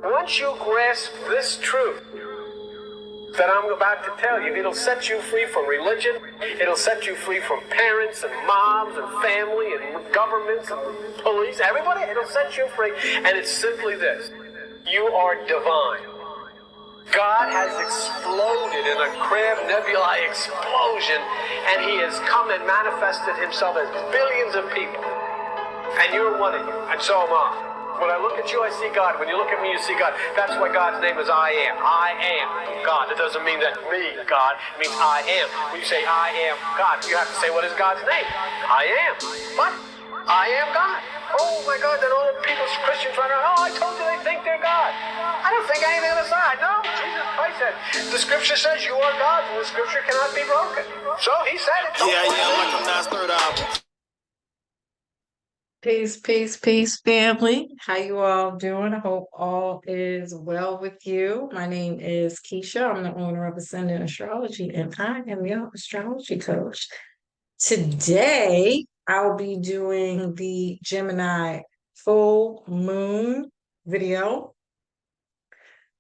Once you grasp this truth that I'm about to tell you, it'll set you free from religion. It'll set you free from parents and moms and family and governments and police, everybody. It'll set you free. And it's simply this. You are divine. God has exploded in a Crab Nebulae explosion, and he has come and manifested himself as billions of people. And you're one of you, and so am I. When I look at you, I see God. When you look at me, you see God. That's why God's name is I Am. I am God. It doesn't mean that me, God. It means I am. When you say I am God, you have to say, what is God's name? I am. What? I am God. Oh my God, then all the people, Christians run around, oh, I told you they think they're God. I don't think anything on the side. No, Jesus Christ said, the scripture says you are God, and the scripture cannot be broken. So he said it. Yeah, like I'm not third album. Peace, peace, peace, family. How you all doing? I hope all is well with you. My name is Keisha. I'm the owner of Ascendant Astrology, and I am your astrology coach. Today, I'll be doing the Gemini full moon video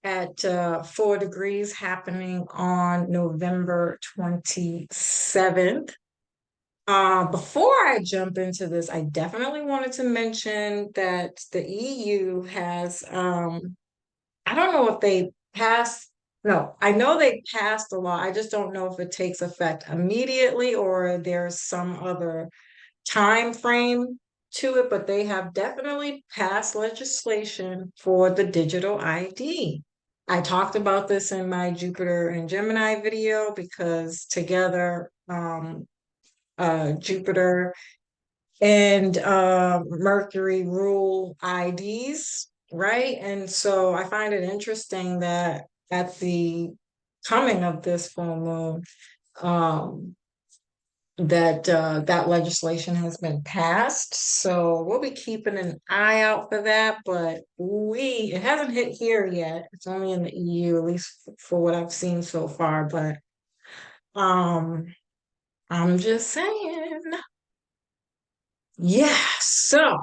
at 4 degrees happening on November 27th. Before I jump into this, I definitely wanted to mention that the EU has, I don't know if they passed, no, I know they passed a law. I just don't know if it takes effect immediately or there's some other time frame to it, but they have definitely passed legislation for the digital ID. I talked about this in my Jupiter and Gemini video because together, Jupiter and Mercury rule IDs, right? And so I find it interesting that at the coming of this full moon, that legislation has been passed. So we'll be keeping an eye out for that, but it hasn't hit here yet. It's only in the EU, at least for what I've seen so far. But I'm just saying. Yeah, so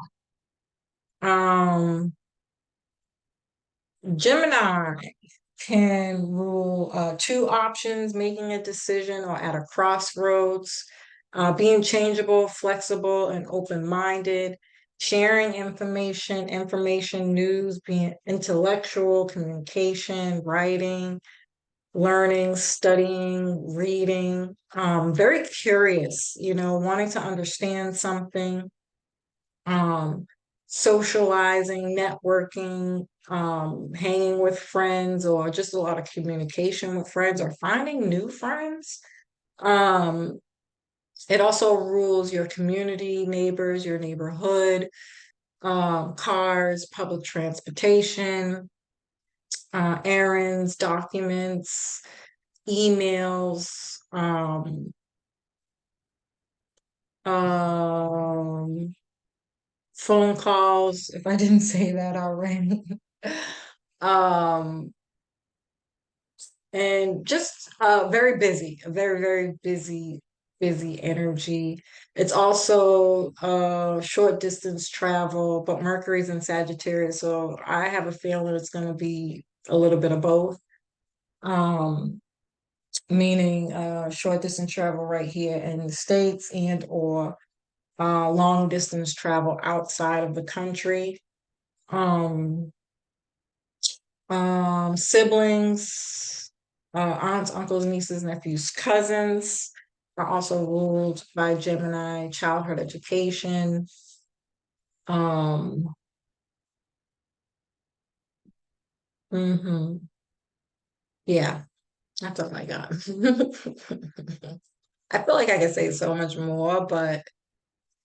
Gemini can rule two options, making a decision or at a crossroads, being changeable, flexible, and open-minded, sharing information news, being intellectual, communication, writing, learning, studying, reading, very curious, wanting to understand something, socializing, networking, hanging with friends, or just a lot of communication with friends or finding new friends. It also rules your community, neighbors, your neighborhood, cars, public transportation, errands, documents, emails, phone calls, if I didn't say that already. um, and just very busy, very, very busy energy. It's also short distance travel, but Mercury's in Sagittarius, so I have a feeling it's going to be a little bit of both. Meaning short distance travel right here in the States and or long distance travel outside of the country. Siblings, aunts, uncles, nieces, nephews, cousins are also ruled by Gemini. Childhood education. Um, yeah, that's all I got. I feel like I could say so much more, but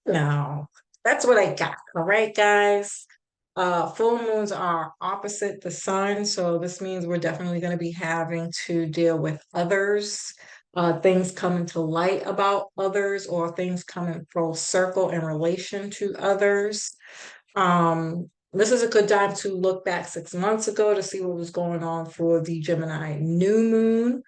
no, that's what I got. All right, guys. Full moons are opposite the sun, so this means we're definitely going to be having to deal with others, things coming to light about others, or things coming full circle in relation to others. This is a good time to look back 6 months ago to see what was going on for the Gemini new moon.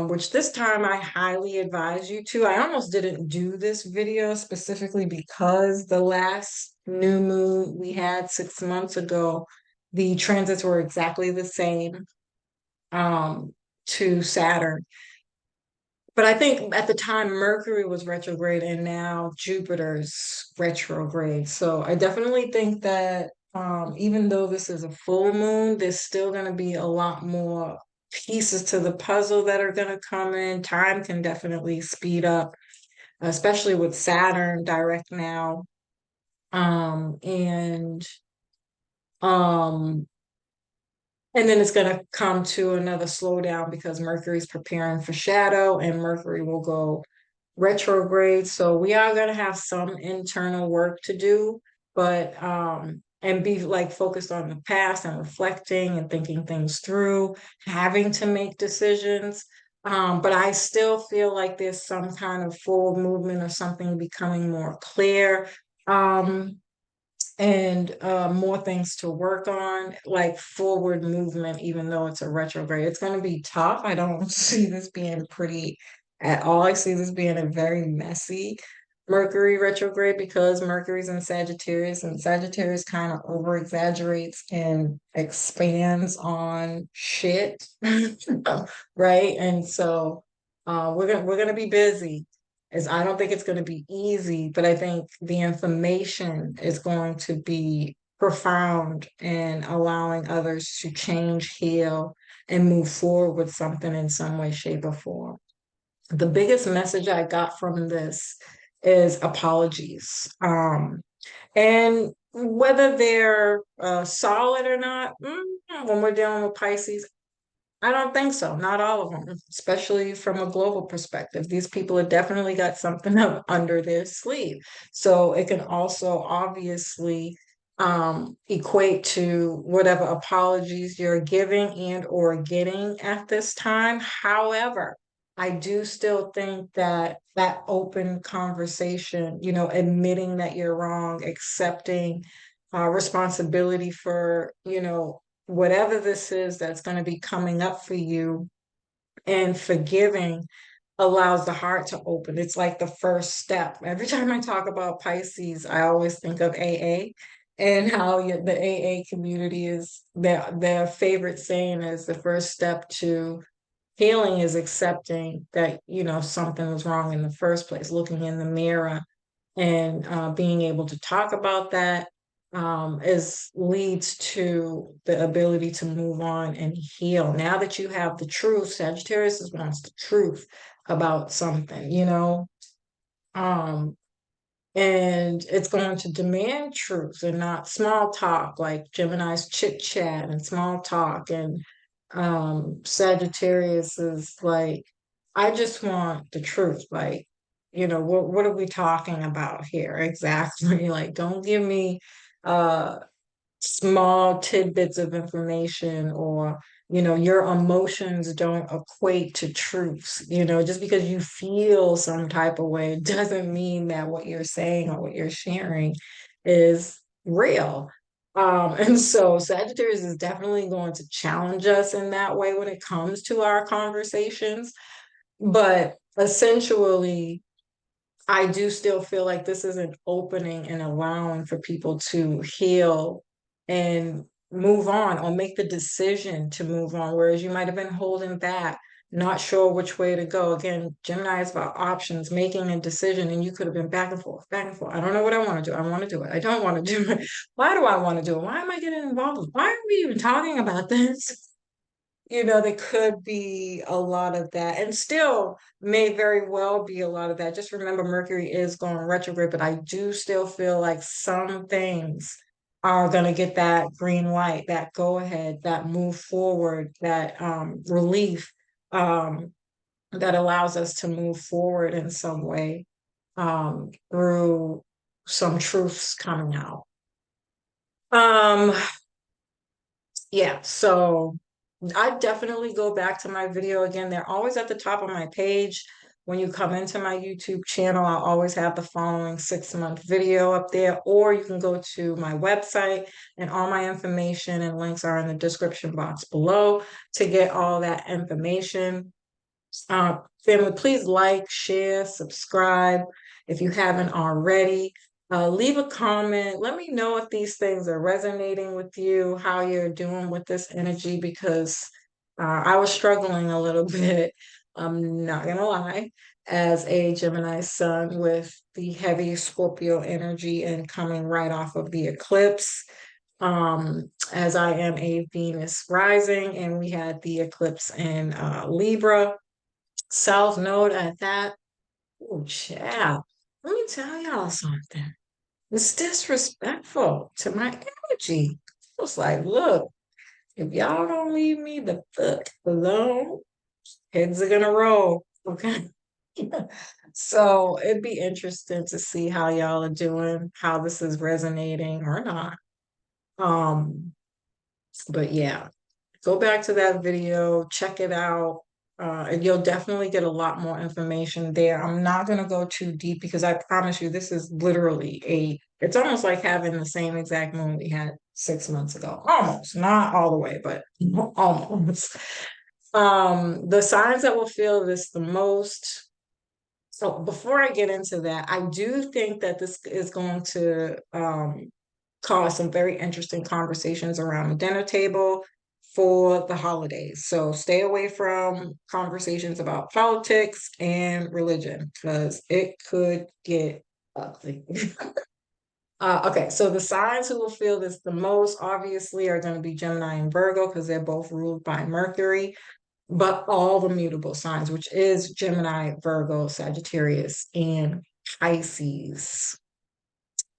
Which this time I highly advise you to. I almost didn't do this video specifically because the last new moon we had 6 months ago the transits were exactly the same to Saturn. But I think at the time Mercury was retrograde and now Jupiter's retrograde. So I definitely think that even though this is a full moon, there's still going to be a lot more pieces to the puzzle that are going to come in. Time can definitely speed up, especially with Saturn direct now. And um and then it's going to come to another slowdown because Mercury's preparing for shadow and Mercury will go retrograde. So we are going to have some internal work to do, but and be like focused on the past and reflecting and thinking things through, having to make decisions. But I still feel like there's some kind of forward movement or something becoming more clear. Um, and more things to work on, like forward movement, even though it's a retrograde. It's going to be tough. I don't see this being pretty at all. I see this being a very messy Mercury retrograde because Mercury's in Sagittarius, and Sagittarius kind of over exaggerates and expands on shit, right? And so we're gonna be busy is I don't think it's going to be easy, but I think the information is going to be profound in allowing others to change, heal, and move forward with something in some way, shape, or form. The biggest message I got from this is apologies. And whether they're solid or not, when we're dealing with Pisces, I don't think so. Not all of them, especially from a global perspective. These people have definitely got something up under their sleeve. So it can also obviously equate to whatever apologies you're giving and or getting at this time. However, I do still think that that open conversation, admitting that you're wrong, accepting responsibility for, whatever this is that's going to be coming up for you and forgiving allows the heart to open. It's like the first step. Every time I talk about Pisces, I always think of AA and how the AA community is their favorite saying is the first step to healing is accepting that, something was wrong in the first place, looking in the mirror and being able to talk about that is leads to the ability to move on and heal. Now that you have the truth, Sagittarius wants the truth about something, um, and it's going to demand truth and not small talk like Gemini's chit chat and small talk. And Sagittarius is like, I just want the truth. Like, what are we talking about here exactly? Like, don't give me uh small tidbits of information or your emotions don't equate to truths. Just because you feel some type of way doesn't mean that what you're saying or what you're sharing is real. And so Sagittarius is definitely going to challenge us in that way when it comes to our conversations, but essentially I do still feel like this is an opening and allowing for people to heal and move on or make the decision to move on, whereas you might have been holding back, not sure which way to go. Again, Gemini is about options, making a decision, and you could have been back and forth, back and forth. I don't know what I want to do. I want to do it. I don't want to do it. Why do I want to do it? Why am I getting involved? Why are we even talking about this? There could be a lot of that, and still may very well be a lot of that. Just remember, Mercury is going retrograde, but I do still feel like some things are going to get that green light, that go ahead, that move forward, that relief that allows us to move forward in some way through some truths coming out. Um, yeah, so I definitely go back to my video again. They're always at the top of my page. When you come into my YouTube channel, I'll always have the following 6-month video up there, or you can go to my website and all my information and links are in the description box below to get all that information. Family, please like, share, subscribe if you haven't already. Leave a comment. Let me know if these things are resonating with you, how you're doing with this energy, because I was struggling a little bit. I'm not gonna lie, as a Gemini sun with the heavy Scorpio energy and coming right off of the eclipse. As I am a Venus rising, and we had the eclipse in Libra, South Node at that. Oh, child. Let me tell y'all something. It's disrespectful to my energy. I was like, look, if y'all don't leave me the fuck alone, heads are gonna roll. Okay. So it'd be interesting to see how y'all are doing, how this is resonating or not. Um, but yeah, go back to that video, check it out. And you'll definitely get a lot more information there. I'm not going to go too deep because I promise you, this is literally it's almost like having the same exact moon we had 6 months ago. Almost, not all the way, but almost. The signs that will feel this the most. So before I get into that, I do think that this is going to cause some very interesting conversations around the dinner table for the holidays. So stay away from conversations about politics and religion because it could get ugly. Okay, so the signs who will feel this the most obviously are going to be Gemini and Virgo because they're both ruled by Mercury, but all the mutable signs, which is Gemini, Virgo, Sagittarius, and Pisces.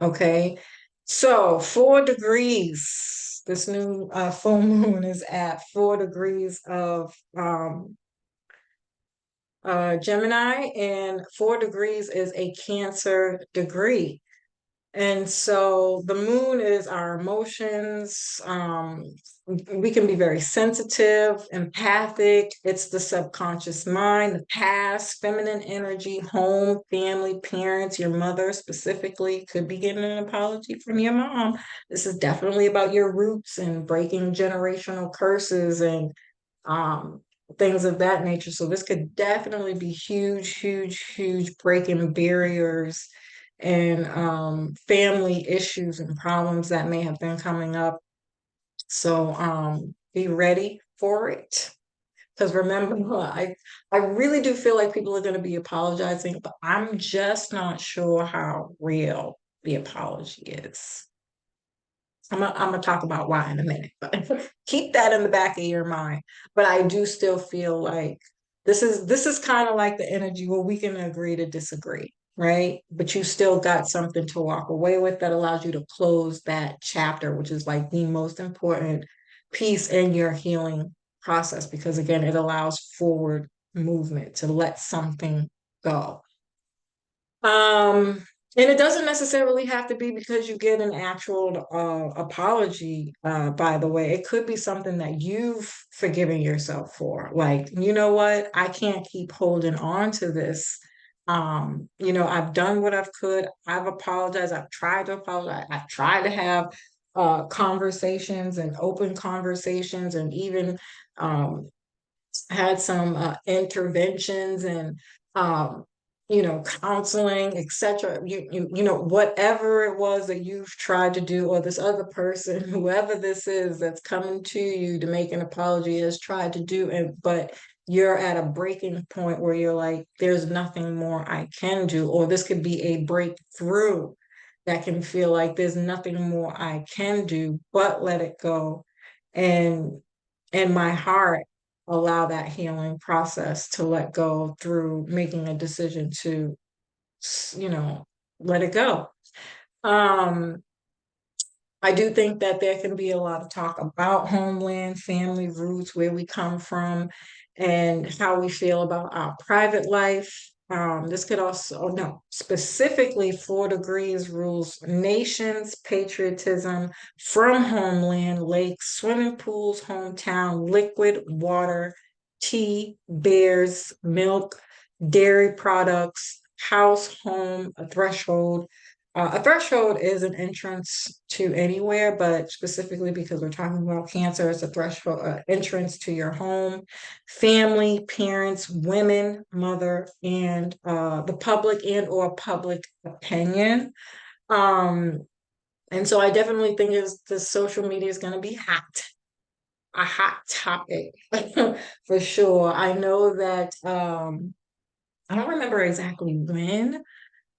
Okay. So 4 degrees. This new full moon is at 4 degrees of Gemini, and 4 degrees is a Cancer degree. And so the moon is our emotions. We can be very sensitive, empathic. It's the subconscious mind, the past, feminine energy, home, family, parents, your mother specifically could be getting an apology from your mom. This is definitely about your roots and breaking generational curses and um, things of that nature. So this could definitely be huge, huge, huge breaking barriers and family issues and problems that may have been coming up. So be ready for it. Because remember, I really do feel like people are going to be apologizing, but I'm just not sure how real the apology is. I'm gonna talk about why in a minute, but keep that in the back of your mind. But I do still feel like this is kind of like the energy where we can agree to disagree, right? But you still got something to walk away with that allows you to close that chapter, which is like the most important piece in your healing process, because again, it allows forward movement to let something go. Um, and it doesn't necessarily have to be because you get an actual apology, by the way. It could be something that you've forgiven yourself for. Like, you know what? I can't keep holding on to this. I've done what I've could. I've apologized. I've tried to apologize. I've tried to have conversations and open conversations and even had some interventions and counseling, etc. Whatever it was that you've tried to do, or this other person, whoever this is that's coming to you to make an apology, has tried to do, but you're at a breaking point where you're like, there's nothing more I can do, or this could be a breakthrough that can feel like there's nothing more I can do but let it go. And in my heart, allow that healing process to let go through making a decision to, you know, let it go. Um, I do think that there can be a lot of talk about homeland, family roots, where we come from, and how we feel about our private life. This could also, no, specifically 4 degrees rules nations, patriotism from homeland, lakes, swimming pools, hometown, liquid water, tea, bears, milk, dairy products, house, home, a threshold is an entrance to anywhere, but specifically because we're talking about cancer, it's a threshold, entrance to your home, family, parents, women, mother, and the public and or public opinion. Um, and so I definitely think the social media is going to be a hot topic for sure. I know that I don't remember exactly when,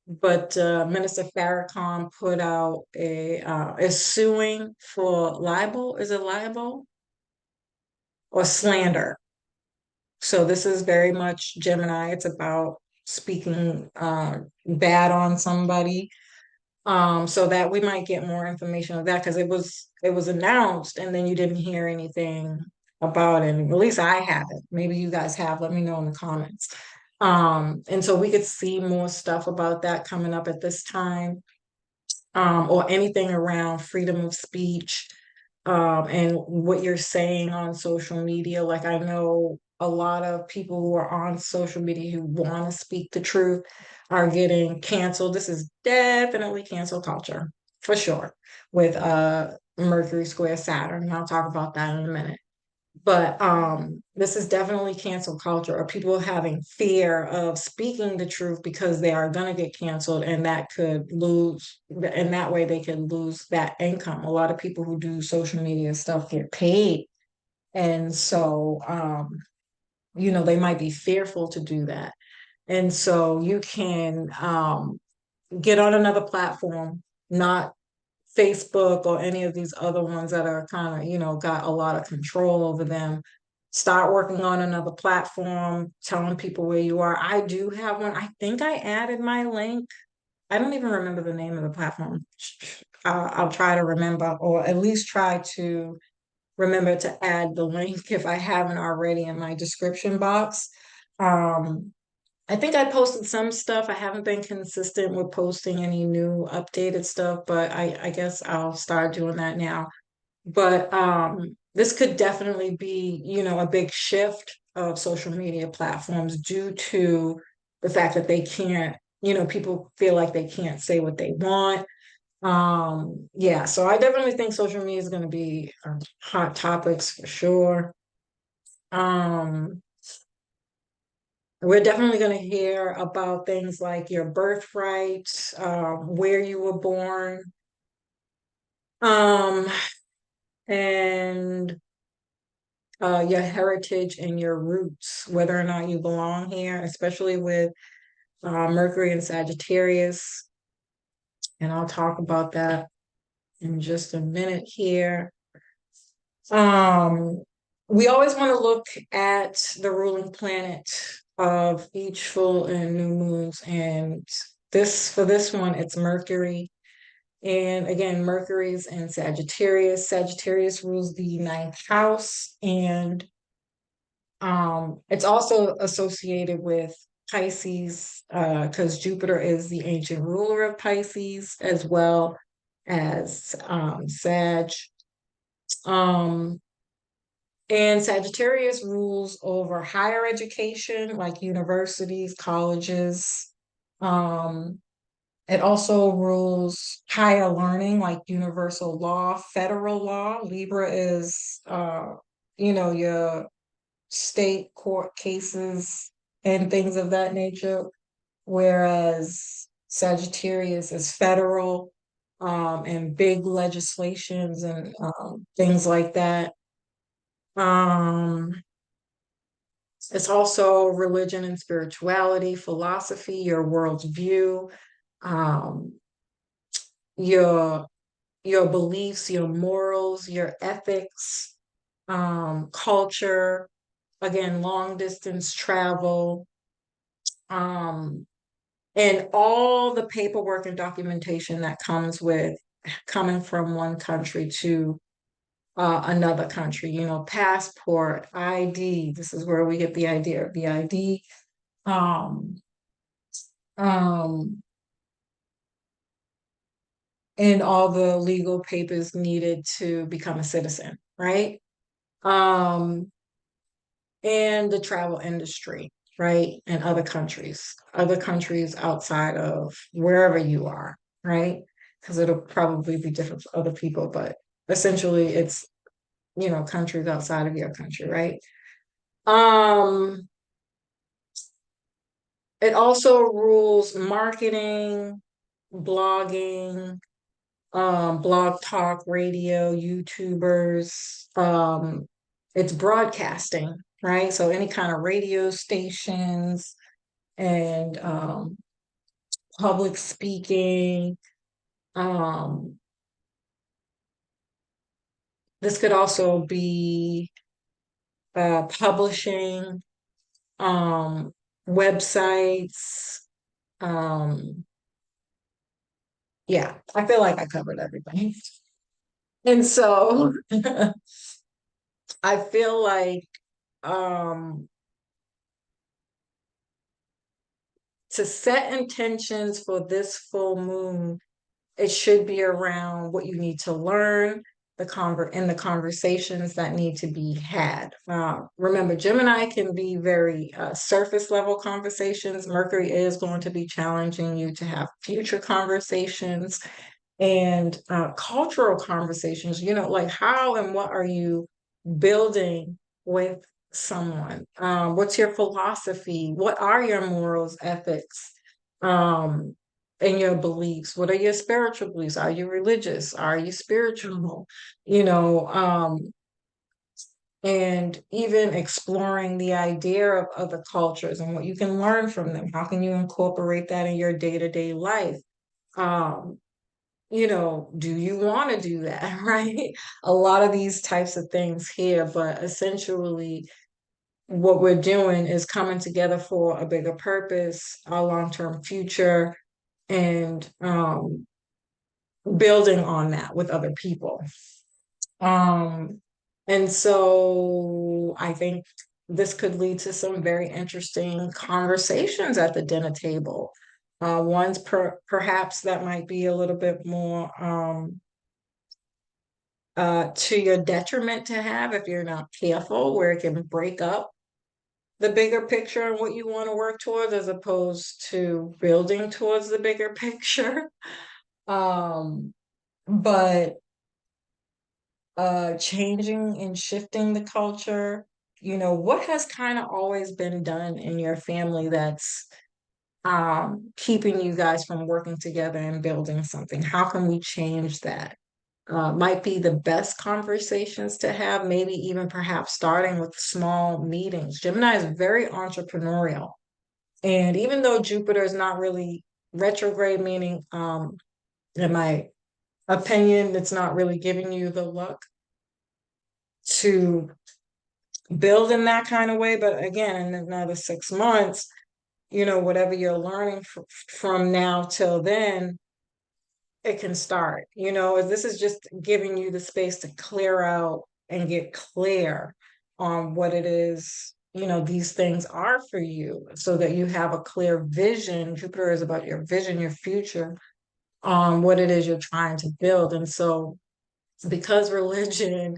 but Minister Farrakhan put out is suing for libel. Is it libel or slander? So this is very much Gemini. It's about speaking bad on somebody. So that we might get more information on that because it was announced and then you didn't hear anything about it. At least I haven't. Maybe you guys have. Let me know in the comments. And so we could see more stuff about that coming up at this time, or anything around freedom of speech, and what you're saying on social media. Like I know a lot of people who are on social media who want to speak the truth are getting canceled. This is definitely cancel culture for sure with Mercury square Saturn. And I'll talk about that in a minute. But this is definitely cancel culture, or people having fear of speaking the truth because they are going to get canceled, and that way they could lose that income. A lot of people who do social media stuff get paid, and so they might be fearful to do that. And so you can get on another platform, not Facebook or any of these other ones that are kind of, got a lot of control over them. Start working on another platform, telling people where you are. I do have one. I think I added my link. I don't even remember the name of the platform. I'll try to remember, or at least try to remember to add the link if I haven't already in my description box. Um, I think I posted some stuff. I haven't been consistent with posting any new updated stuff, but I guess I'll start doing that now. But this could definitely be, a big shift of social media platforms due to the fact that they can't, people feel like they can't say what they want. Yeah, so I definitely think social media is going to be hot topics for sure. Um, we're definitely going to hear about things like your birthright, where you were born, um, and your heritage and your roots, whether or not you belong here, especially with Mercury and Sagittarius. And I'll talk about that in just a minute here. Um, we always want to look at the ruling planet of each full and new moons, and for this one, it's Mercury. And again, Mercury's in Sagittarius. Sagittarius rules the ninth house, and it's also associated with Pisces, because Jupiter is the ancient ruler of Pisces as well as Sag. Um, and Sagittarius rules over higher education, like universities, colleges. Um, it also rules higher learning, like universal law, federal law. Libra is, your state court cases and things of that nature, whereas Sagittarius is federal, and big legislations and things like that. Um, it's also religion and spirituality, philosophy, your world's view, um, your your beliefs, your morals, your ethics, culture, again, long distance travel, um, and all the paperwork and documentation that comes with coming from one country to another country, passport, ID. This is where we get the idea of the ID. Um, um, and all the legal papers needed to become a citizen, right? Um, and the travel industry, right? And other countries outside of wherever you are, right? Because it'll probably be different for other people, but essentially it's, countries outside of your country, right? Um, it also rules marketing, blogging, blog talk, radio, YouTubers. It's broadcasting, right? So any kind of radio stations and public speaking. Um, this could also be publishing, um, websites. Um, yeah, I feel like I covered everything. And so I feel like um, to set intentions for this full moon, it should be around what you need to learn, the conversations that need to be had. Remember, Gemini can be very surface level conversations. Mercury is going to be challenging you to have future conversations and cultural conversations, like how and what are you building with someone? What's your philosophy? What are your morals, ethics, um, and your beliefs? What are your spiritual beliefs? Are you religious? Are you spiritual? You know, and even exploring the idea of other cultures and what you can learn from them. How can you incorporate that in your day-to-day life? Um, do you want to do that, right? A lot of these types of things here, but essentially what we're doing is coming together for a bigger purpose, our long-term future, and building on that with other people. Um, and so I think this could lead to some very interesting conversations at the dinner table. Ones perhaps that might be a little bit more to your detriment to have if you're not careful, where it can break up the bigger picture and what you want to work towards as opposed to building towards the bigger picture. Um, but changing and shifting the culture, what has kind of always been done in your family that's keeping you guys from working together and building something? How can we change that? Might be the best conversations to have, maybe even perhaps starting with small meetings. Gemini is very entrepreneurial. And even though Jupiter is not really retrograde, meaning, in my opinion, it's not really giving you the luck to build in that kind of way. But again, in another 6 months, whatever you're learning from now till then, it can start. This is just giving you the space to clear out and get clear on what it is, these things are for you so that you have a clear vision. Jupiter is about your vision, your future, on what it is you're trying to build. And so, because religion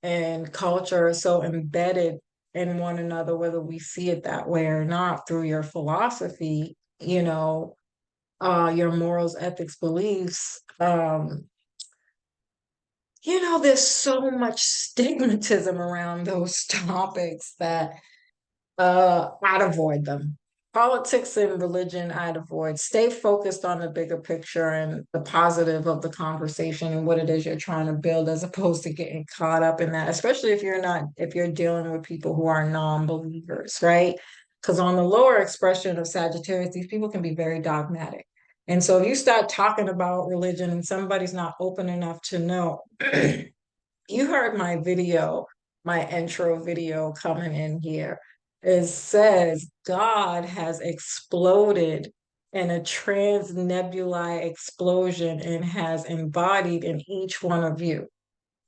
and culture are so embedded in one another, whether we see it that way or not, through your philosophy, your morals, ethics, beliefs, there's so much stigmatism around those topics that I'd avoid them. Politics and religion, I'd avoid. Stay focused on the bigger picture and the positive of the conversation and what it is you're trying to build, as opposed to getting caught up in that, especially if you're dealing with people who are non-believers, right? Because on the lower expression of Sagittarius, these people can be very dogmatic. And so if you start talking about religion and somebody's not open enough to know, you heard my video, my intro video coming in here. It says God has exploded in a trans nebulae explosion and has embodied in each one of you,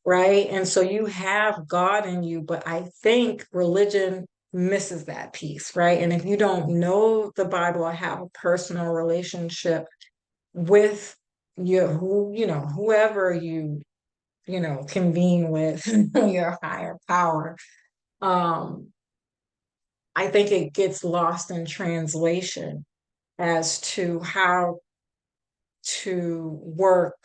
right? And so you have God in you, but I think religion misses that piece, right? And if you don't know the Bible or have a personal relationship with whoever you convene with your higher power. Um, I think it gets lost in translation as to how to work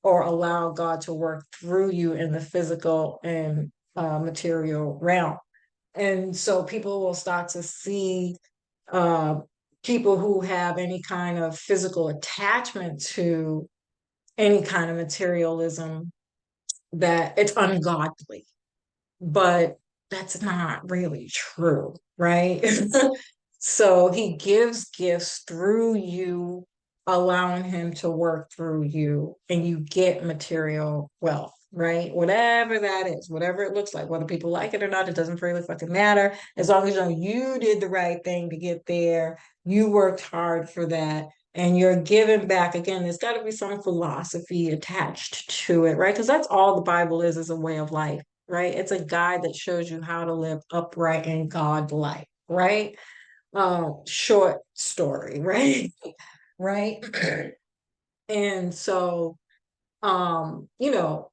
or allow God to work through you in the physical and material realm. And so people will start to see uh, people who have any kind of physical attachment to any kind of materialism, that it's ungodly. But that's not really true, right? So he gives gifts through you, allowing him to work through you, and you get material wealth, right? Whatever that is, whatever it looks like, whether people like it or not, it doesn't really fucking matter. As long as you know you did the right thing to get there, you worked hard for that, and you're giving back. Again, there's got to be some philosophy attached to it, right? Because that's all the Bible is a way of life, right? It's a guide that shows you how to live upright and God-like, right? Short story, right? Right. And so, you know,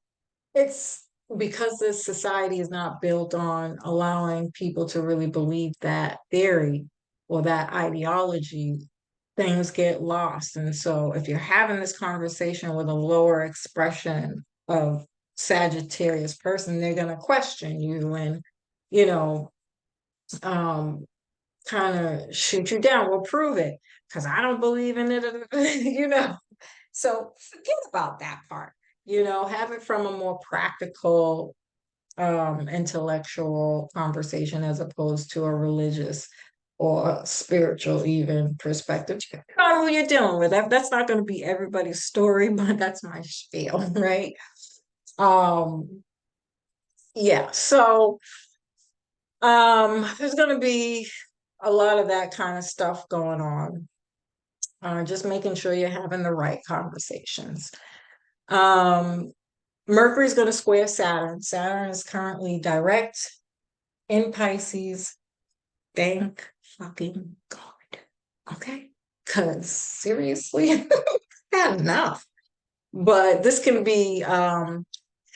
it's because this society is not built on allowing people to really believe that theory or that ideology, things get lost. And so, if you're having this conversation with a lower expression of Sagittarius person, they're going to question you and, you know, um, kind of shoot you down. Well, prove it, because I don't believe in it, you know. So forget about that part, have it from a more practical, intellectual conversation as opposed to a religious or spiritual even perspective. You know who you're dealing with. That's not going to be everybody's story, but that's my spiel, right? Um, yeah. So there's going to be a lot of that kind of stuff going on. Just making sure you're having the right conversations. Um, Mercury's going to square Saturn. Saturn is currently direct in Pisces. Thank fucking God. Okay? Because seriously, had enough. But this can be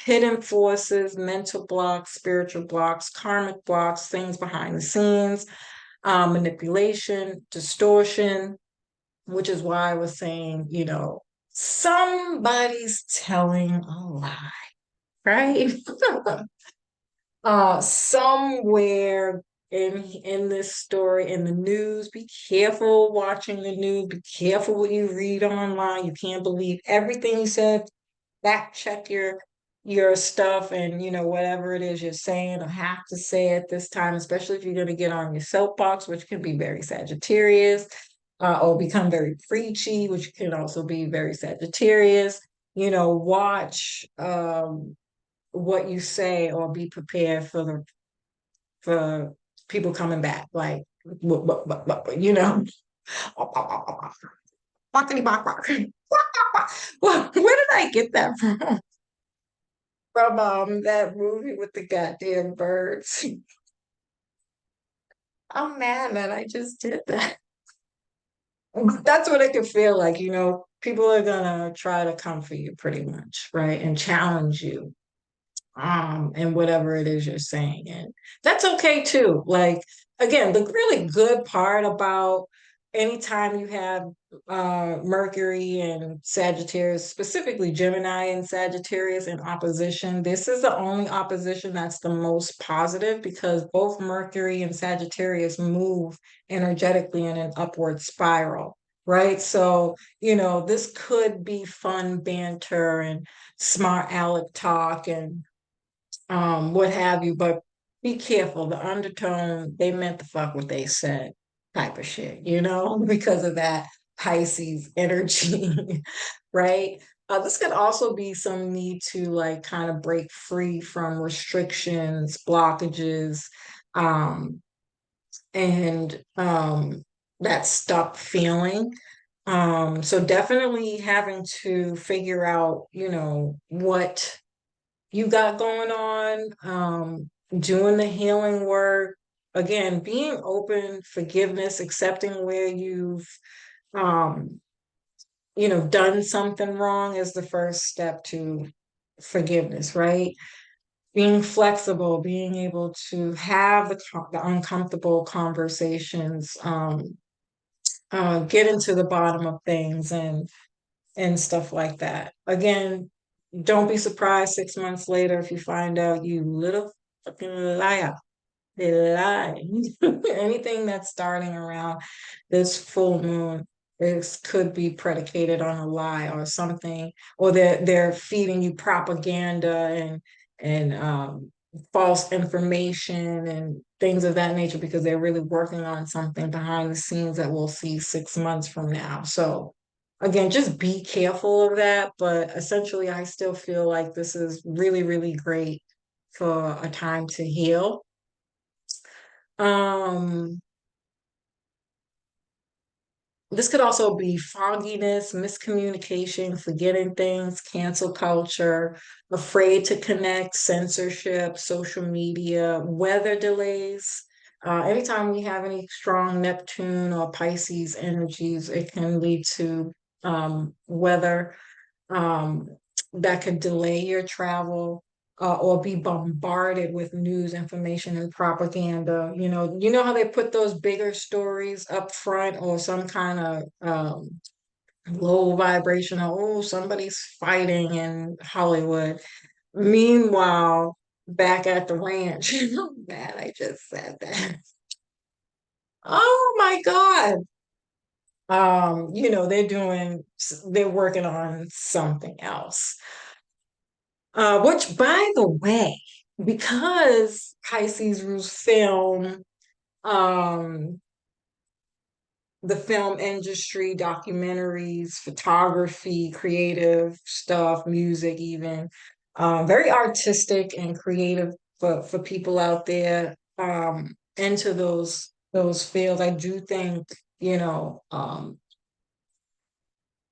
hidden forces, mental blocks, spiritual blocks, karmic blocks, things behind the scenes, manipulation, distortion, which is why I was saying, somebody's telling a lie, right? Somewhere in this story, in the news, be careful watching the news, be careful what you read online. You can't believe everything you said. Fact check your stuff, and whatever it is you're saying or have to say at this time, especially if you're going to get on your soapbox, which can be very Sagittarius, or become very preachy, which can also be very Sagittarius. Watch what you say, or be prepared for people coming back, like well, where did I get that from? From that movie with the goddamn birds. I'm mad that I just did that. That's what it could feel like, people are gonna try to come for you pretty much, right? And challenge you, and whatever it is you're saying. And that's okay too. Like, again, the really good part about anytime you have Mercury and Sagittarius, specifically Gemini and Sagittarius in opposition, this is the only opposition that's the most positive, because both Mercury and Sagittarius move energetically in an upward spiral. Right. So, this could be fun banter and smart aleck talk and what have you, but be careful. The undertone, they meant the fuck what they said, type of shit, because of that Pisces energy, right? This could also be some need to like kind of break free from restrictions, blockages, um, and that stuck feeling. So definitely having to figure out, what you got going on, doing the healing work. Again, being open, forgiveness, accepting where you've, um, done something wrong is the first step to forgiveness, right? Being flexible, being able to have the uncomfortable conversations, get into the bottom of things and stuff like that. Again, don't be surprised 6 months later if you find out, you little fucking liar. They lie. Anything that's starting around this full moon is could be predicated on a lie or something, or they're feeding you propaganda and false information and things of that nature because they're really working on something behind the scenes that we'll see 6 months from now. So again, just be careful of that. But essentially, I still feel like this is really, really great for a time to heal. Um, this could also be fogginess, miscommunication, forgetting things, cancel culture, afraid to connect, censorship, social media, weather delays. Anytime we have any strong Neptune or Pisces energies, it can lead to weather um, that could delay your travel or be bombarded with news, information, and propaganda. You know how they put those bigger stories up front or some kind of low vibrational, oh, somebody's fighting in Hollywood. Meanwhile, back at the ranch, man, I just said that. Oh my God. They're working on something else. Which, by the way, because Pisces rules film, um, the film industry, documentaries, photography, creative stuff, music, even very artistic and creative for people out there into those fields. I do think, you know,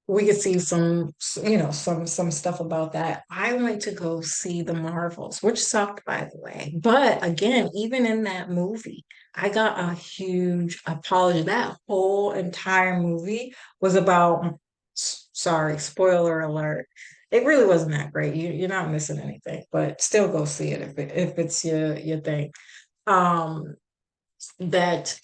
we could see some stuff about that. I went to go see the Marvels, which sucked, by the way. But again, even in that movie, I got a huge apology. That whole entire movie was about, sorry, spoiler alert. It really wasn't that great. You're not missing anything, but still go see it if it's your thing. Um, that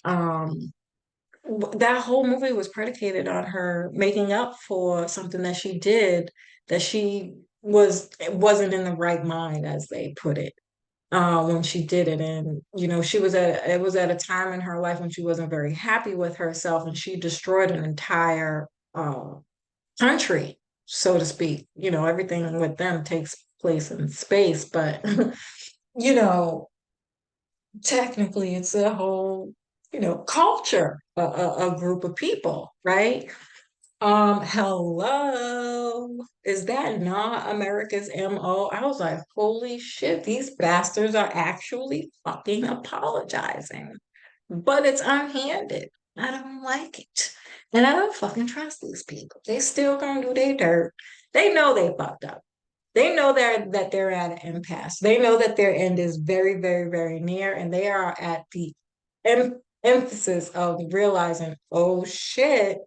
that whole movie was predicated on her making up for something that she did that she wasn't in the right mind, as they put it, when she did it. And she was at it was at a time in her life when she wasn't very happy with herself, and she destroyed an entire country, so to speak. Everything with them takes place in space, but you know technically it's a whole culture, a group of people, right? Hello, is that not America's MO? I was like, holy shit, these bastards are actually fucking apologizing, but it's unhanded. I don't like it, and I don't fucking trust these people. They still gonna do their dirt. They know they fucked up. They know they're at an impasse. They know that their end is very, very, very near, and they are at the emphasis of realizing, oh shit,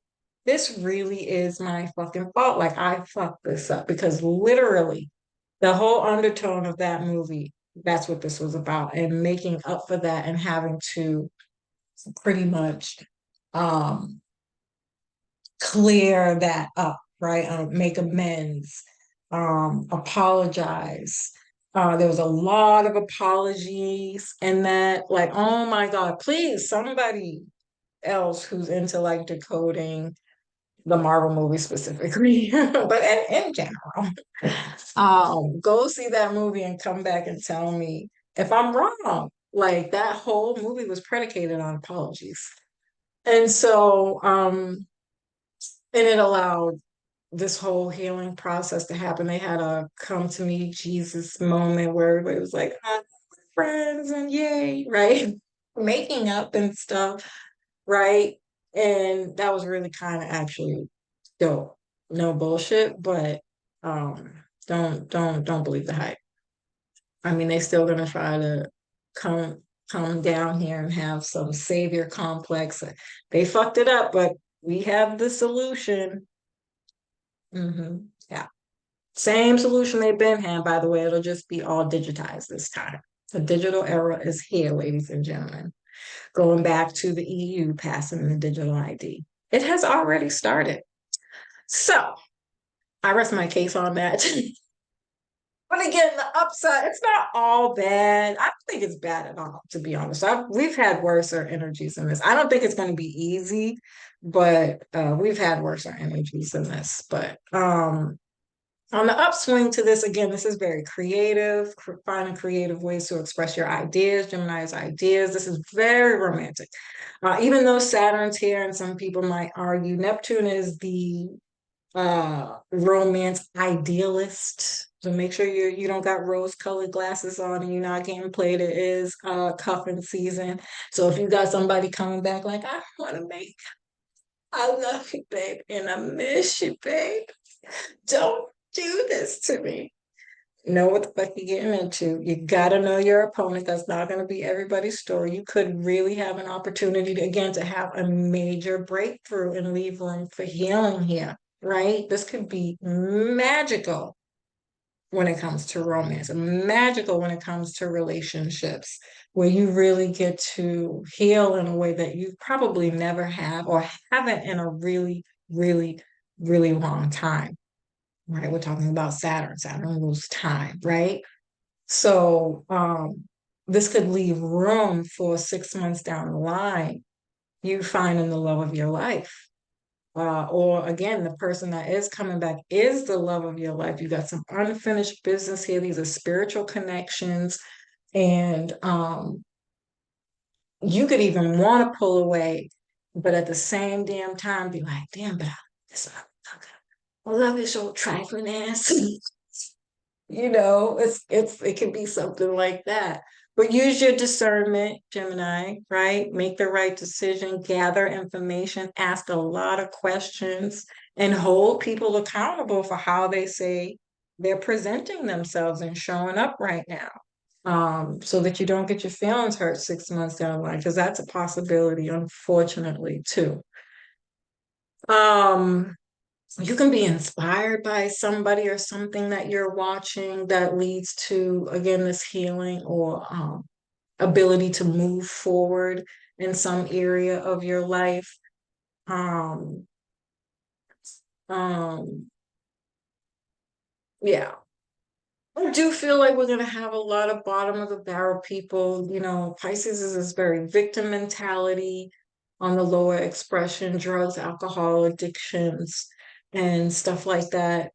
this really is my fucking fault. Like I fucked this up because literally the whole undertone of that movie, that's what this was about, and making up for that and having to pretty much um clear that up, right? Make amends, apologize. There was a lot of apologies and that, like, oh my God, please, somebody else who's into like decoding the Marvel movie specifically, but in general, go see that movie and come back and tell me if I'm wrong. Like that whole movie was predicated on apologies. And so, and it allowed this whole healing process to happen. They had a come to meet Jesus moment where everybody was like, ah, friends and yay, right? Making up and stuff, right? And that was really kind of actually dope. No bullshit, but um don't believe the hype. I mean, they still gonna try to come come down here and have some savior complex. They fucked it up, but we have the solution. Yeah. Same solution they've been had, by the way. It'll just be all digitized this time. The digital era is here, ladies and gentlemen. Going back to the EU passing the digital ID. It has already started. So I rest my case on that. But again, the upside, it's not all bad. I don't think it's bad at all, to be honest. We've had worse energies in this. I don't think it's going to be easy, but we've had worse energies in this. But on the upswing to this, again, this is very creative, finding creative ways to express your ideas, Gemini's ideas. This is very romantic. Even though Saturn's here, and some people might argue, Neptune is the romance idealist. So make sure you don't got rose-colored glasses on and you're not getting played. It is cuffing season. So if you got somebody coming back like, I want to make, I love you, babe, and I miss you, babe. Don't do this to me. Know what the fuck you're getting into. You gotta know your opponent. That's not gonna be everybody's story. You could really have an opportunity to, again, to have a major breakthrough and leave room for healing here, right? This could be magical when it comes to romance, magical when it comes to relationships, where you really get to heal in a way that you probably never have or haven't in a really, really, really long time, right? We're talking about Saturn. Saturn rules time, right? So this could leave room for 6 months down the line, you finding the love of your life. Or again, the person that is coming back is the love of your life. You got some unfinished business here. These are spiritual connections. And you could even want to pull away, but at the same damn time be like, damn, but this motherfucker. I love his old trifling ass. It can be something like that. But use your discernment, Gemini, right? Make the right decision, gather information, ask a lot of questions, and hold people accountable for how they say they're presenting themselves and showing up right now. So that you don't get your feelings hurt 6 months down the line, because that's a possibility, unfortunately, too. Um, you can be inspired by somebody or something that you're watching that leads to, again, this healing or ability to move forward in some area of your life. Um, um, yeah. I do feel like we're going to have a lot of bottom of the barrel people. Pisces is this very victim mentality on the lower expression, drugs, alcohol, addictions, and stuff like that.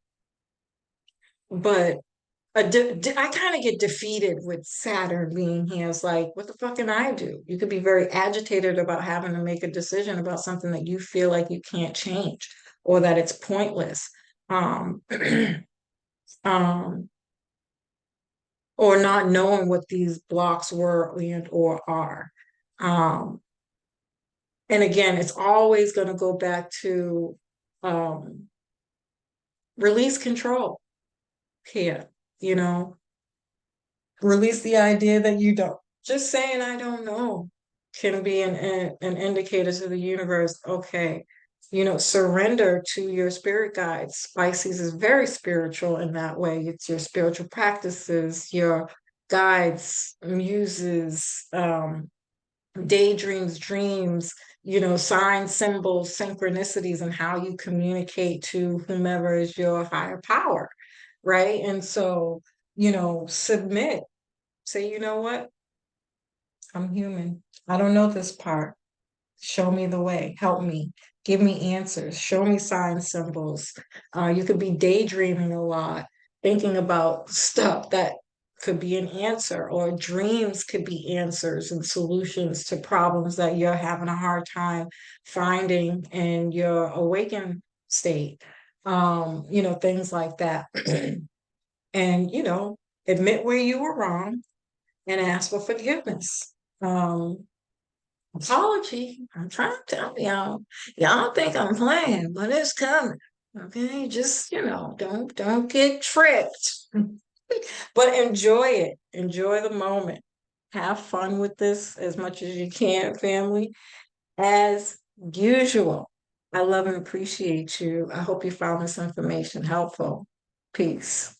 But I kind of get defeated with Saturn being here. It's like, what the fuck can I do? You could be very agitated about having to make a decision about something that you feel like you can't change or that it's pointless. Um, um, or not knowing what these blocks were and or are. Um, and again, it's always going to go back to um, release control here, you know, release the idea that you don't. Just saying, I don't know, can be an indicator to the universe. Okay, surrender to your spirit guides. Pisces is very spiritual in that way. It's your spiritual practices, your guides, muses, daydreams, dreams, signs, symbols, synchronicities, and how you communicate to whomever is your higher power, right? And so, submit. Say, you know what? I'm human. I don't know this part. Show me the way. Help me. Give me answers. Show me signs, symbols. You could be daydreaming a lot, thinking about stuff that could be an answer, or dreams could be answers and solutions to problems that you're having a hard time finding in your awakened state. Things like that. And, admit where you were wrong and ask for forgiveness. Apology. I'm trying to tell y'all. Y'all think I'm playing, but it's coming. Okay, just don't get tricked. But enjoy it. Enjoy the moment. Have fun with this as much as you can, family. As usual, I love and appreciate you. I hope you found this information helpful. Peace.